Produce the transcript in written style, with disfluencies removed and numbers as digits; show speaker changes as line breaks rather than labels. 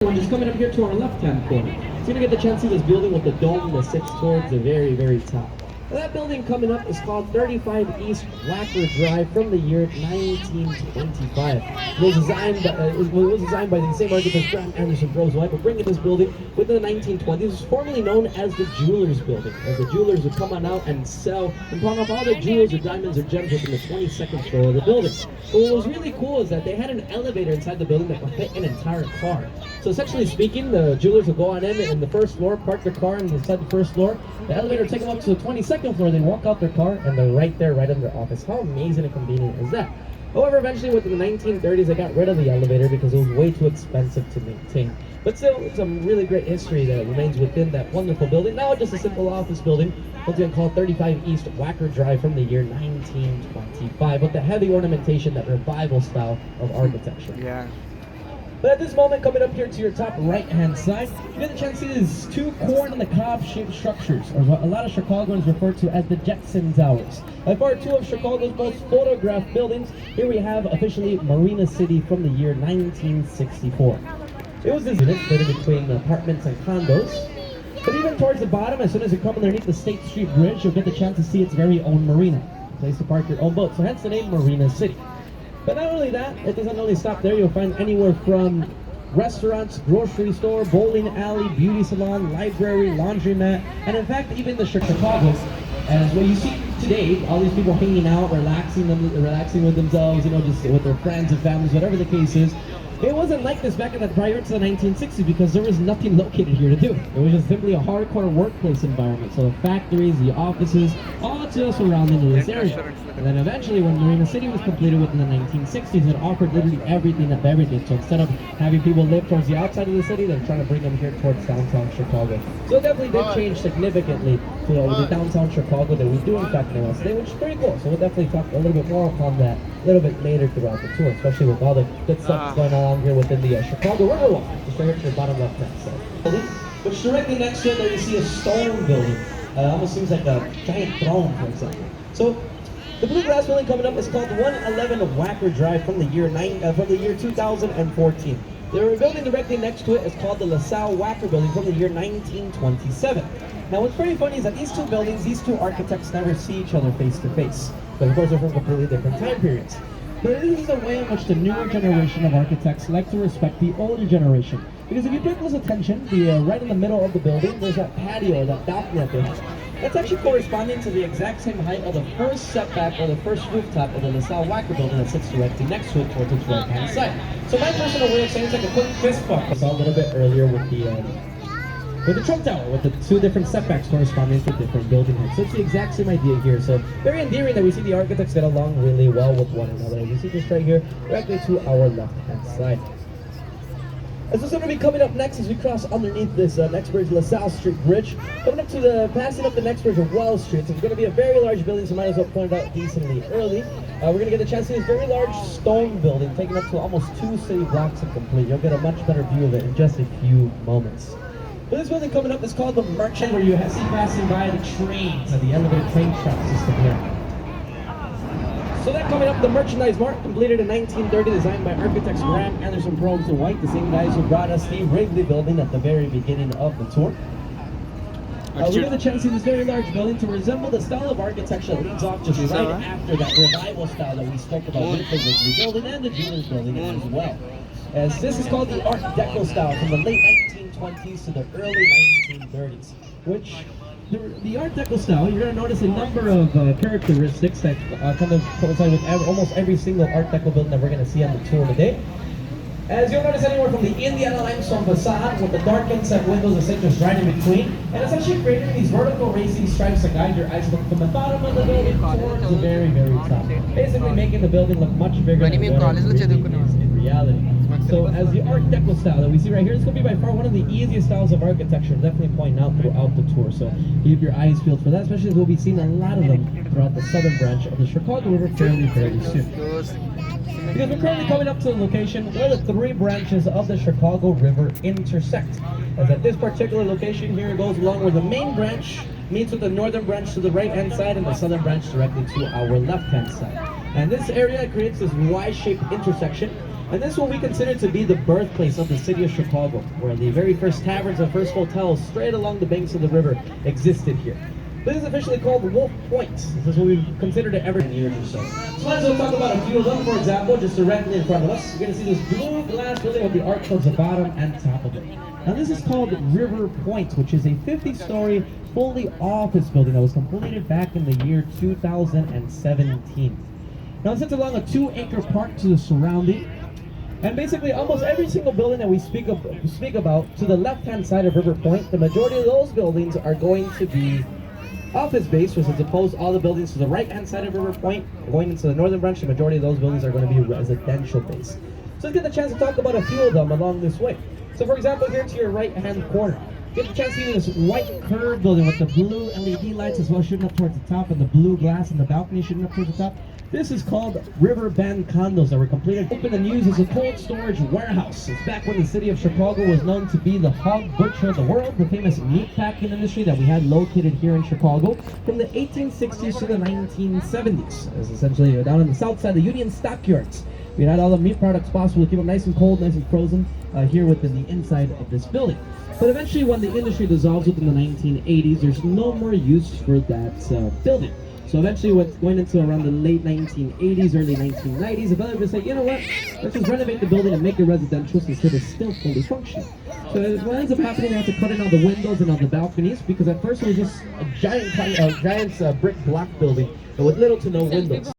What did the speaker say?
We're just coming up here to our left-hand corner. So you're gonna get the chance to see this building with the dome that sits towards the very, very top. Now that building coming up is called 35 East Wacker Drive from the year 1925. It was designed by the same architect Grant Anderson Rose White, but bringing this building within the 1920s. It was formerly known as the Jewelers Building, as the jewelers would come on out and sell and pawn off all their jewels or diamonds or gems within the 22nd floor of the building. But what was really cool is that they had an elevator inside the building that would fit an entire car. So essentially speaking, the jewelers would go on in the first floor, park their car inside the first floor. The elevator would take them up to the 22nd floor. They walk out their car and they're right there, right in their office. How amazing and convenient is that? However, eventually within the 1930s, they got rid of the elevator because it was way too expensive to maintain. But still, it's some really great history that remains within that wonderful building. Now just a simple office building, once again called 35 East Wacker Drive from the year 1925, with the heavy ornamentation, that revival style of architecture.
Yeah.
But at this moment, coming up here to your top right-hand side, you get a chance to see these two corn-on-the-cob shaped structures, or what a lot of Chicagoans refer to as the Jetson Towers. By far two of Chicago's most photographed buildings, here we have officially Marina City from the year 1964. It was this unit split in between apartments and condos. But even towards the bottom, as soon as you come underneath the State Street Bridge, you'll get the chance to see its very own marina, a place to park your own boat. So hence the name Marina City. But not only that, it doesn't only stop there. You'll find anywhere from restaurants, grocery store, bowling alley, beauty salon, library, laundromat, and in fact even the Chicago. As what you see today, all these people hanging out, relaxing with themselves, you know, just with their friends and families, whatever the case is. It wasn't like this back in the prior to the 1960s because there was nothing located here to do. It was just simply a hardcore workplace environment. So the factories, the offices, all just surrounding this area. And then eventually when Marina City was completed within the 1960s, it offered literally everything of everything. So instead of having people live towards the outside of the city, they're trying to bring them here towards downtown Chicago. So it definitely did change significantly to the downtown Chicago that we do in fact know today, which is pretty cool. So we'll definitely talk a little bit more upon that a little bit later throughout the tour, especially with all the good stuff going on here within the Chicago Riverwalk, just right here to the bottom left-hand side. Which directly next to it, there you see a stone building. Almost seems like a giant throne, for example. So the Bluegrass building coming up is called 111 Wacker Drive from the year 2014. The building directly next to it is called the LaSalle Wacker Building from the year 1927. Now what's pretty funny is that these two buildings, these two architects never see each other face to face. But of course they're from completely different time periods. But this is a way in which the newer generation of architects like to respect the older generation. Because if you pay close attention, right in the middle of the building, there's that patio, that balcony that they have. That's actually corresponding to the exact same height of the first setback or the first rooftop of the LaSalle Wacker building that sits directly next to it towards its right-hand side. So my personal way of saying it's like a quick fist bump. I saw a little bit earlier with the Trump Tower, with the two different setbacks corresponding to different building heights. So it's the exact same idea here. So very endearing that we see the architects get along really well with one another. As you see just right here, directly to our left-hand side. As what's going to be coming up next as we cross underneath this next bridge, LaSalle Street Bridge. Coming up to passing up the next bridge of Wells Street. So it's going to be a very large building, so might as well point it out decently early. We're going to get a chance to see this very large stone building, taking up to almost 2 city blocks to complete. You'll get a much better view of it in just a few moments. But this building coming up is called the Merchant, where you see passing by the trains and the elevated train track system here. So that coming up, the Merchandise Mart, completed in 1930, designed by architects Grant Anderson Rose White, the same guys who brought us the Wrigley building at the very beginning of the tour. We get the chance to see this very large building to resemble the style of architecture that leads off just right after that revival style that we spoke about with the Wrigley building and the Jewelers building as well. As this is called the Art Deco style from the late 1920s to the early 1930s, which the Art Deco style, you're going to notice a number of characteristics that kind of coincide with almost every single Art Deco building that we're going to see on the tour today. As you'll notice anywhere from the Indiana limestone facade with the dark inset windows that sit just right in between, and it's actually creating these vertical racing stripes that guide your eyes from the bottom of the building towards the very, very top. Basically making the building look much bigger than what it really is in reality. So as the Art Deco style that we see right here, it's going to be by far one of the easiest styles of architecture, definitely pointing out throughout the tour. So keep your eyes peeled for that, especially as we'll be seeing a lot of them throughout the southern branch of the Chicago River fairly soon. Because we're currently coming up to the location where the 3 branches of the Chicago River intersect. As at this particular location here, it goes along where the main branch meets with the northern branch to the right-hand side and the southern branch directly to our left-hand side. And this area creates this Y-shaped intersection And this is what we consider to be the birthplace of the city of Chicago, where the very first taverns and first hotels straight along the banks of the river existed here. This is officially called Wolf Point. This is what we've considered it every years or so. So let's talk about a few of them. For example, just directly in front of us, you're going to see this blue glass building with the arch towards the bottom and top of it. Now this is called River Point, which is a 50-story fully office building that was completed back in the year 2017. Now it sits along a 2-acre park to the surrounding. And basically, almost every single building that we speak about to the left-hand side of River Point, the majority of those buildings are going to be office-based, which as opposed to all the buildings to the right-hand side of River Point, going into the northern branch, the majority of those buildings are going to be residential-based. So let's get the chance to talk about a few of them along this way. So for example, here to your right-hand corner, get the chance to see this white curved building with the blue LED lights as well shooting up towards the top and the blue glass in the balcony shooting up towards the top. This is called Riverbend Condos that were completed, opened and used as a cold storage warehouse. It's back when the city of Chicago was known to be the hog butcher of the world, the famous meat packing industry that we had located here in Chicago from the 1860s to the 1970s. It was essentially down on the south side, the Union Stockyards. We had all the meat products possible to keep them nice and cold, nice and frozen here within the inside of this building. But eventually when the industry dissolves within the 1980s, there's no more use for that building. So eventually what's going into around the late 1980s, early 1990s, the developers say, you know what, let's just renovate the building and make it residential since it is still fully functional. So what ends up happening, they have to cut in all the windows and all the balconies because at first it was just a giant brick block building with little to no windows.